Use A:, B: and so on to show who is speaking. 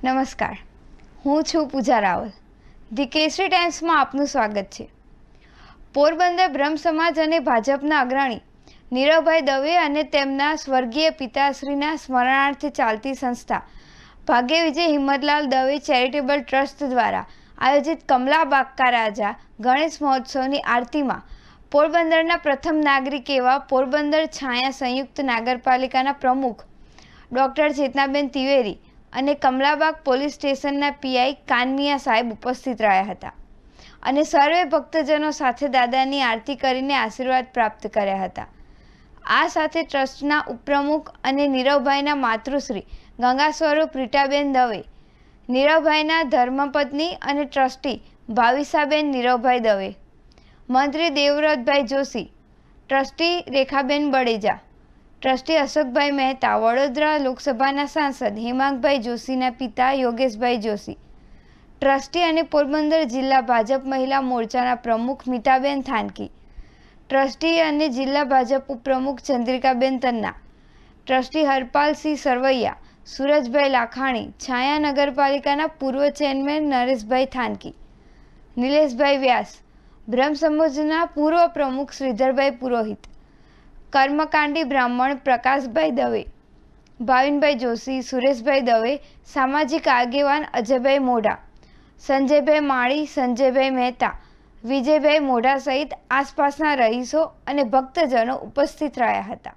A: નમસ્કાર, હું છું પૂજા રાવલ. ધી કેસરી ટાઈમ્સમાં આપનું સ્વાગત છે. પોરબંદર બ્રહ્મ સમાજ અને ભાજપના અગ્રણી નીરવભાઈ દવે અને તેમના સ્વર્ગીય પિતાશ્રીના સ્મરણાર્થે ચાલતી સંસ્થા ભાગ્ય વિજય હિંમતલાલ દવે ચેરિટેબલ ટ્રસ્ટ દ્વારા આયોજિત કમલા બાકા રાજા ગણેશ મહોત્સવની આરતીમાં પોરબંદરના પ્રથમ નાગરિક એવા પોરબંદર છાયા સંયુક્ત નગરપાલિકાના પ્રમુખ ડૉક્ટર ચેતનાબેન તિવેરી અને કમલાબાગ પોલીસ સ્ટેશનના પીઆઈ કાનમિયા સાહેબ ઉપસ્થિત રહ્યા હતા અને સર્વે ભક્તજનો સાથે દાદાની આરતી કરીને આશીર્વાદ પ્રાપ્ત કર્યા હતા. આ સાથે ટ્રસ્ટના ઉપપ્રમુખ અને નીરવભાઈના માતૃશ્રી ગંગા સ્વરૂપ રીટાબેન દવે, નીરવભાઈના ધર્મપત્ની અને ટ્રસ્ટી ભાવિસાબેન નીરવભાઈ દવે, મંત્રી દેવવ્રતભાઈ જોશી, ટ્રસ્ટી રેખાબેન બડેજા, ટ્રસ્ટી અશોકભાઈ મહેતા, વડોદરા લોકસભાના સાંસદ હેમાંગભાઈ જોશીના પિતા યોગેશભાઈ જોશી, ટ્રસ્ટી અને પોરબંદર જિલ્લા ભાજપ મહિલા મોરચાના પ્રમુખ મીતાબેન થાનકી, ટ્રસ્ટી અને જિલ્લા ભાજપ ઉપપ્રમુખ ચંદ્રિકાબેન તન્ના, ટ્રસ્ટી હરપાલસિંહ સરવૈયા, સુરજભાઈ લાખાણી, છાયા નગરપાલિકાના પૂર્વ ચેરમેન નરેશભાઈ થાનકી, નિલેશભાઈ વ્યાસ, બ્રહ્મ સમાજના પૂર્વ પ્રમુખ શ્રીધરભાઈ પુરોહિત, કર્મકાંડી બ્રાહ્મણ પ્રકાશભાઈ દવે, ભાવિનભાઈ જોશી, સુરેશભાઈ દવે, સામાજિક આગેવાન અજયભાઈ મોઢા, સંજયભાઈ માળી, સંજયભાઈ મહેતા, વિજયભાઈ મોઢા સહિત આસપાસના રહીશો અને ભક્તજનો ઉપસ્થિત રહ્યા હતા.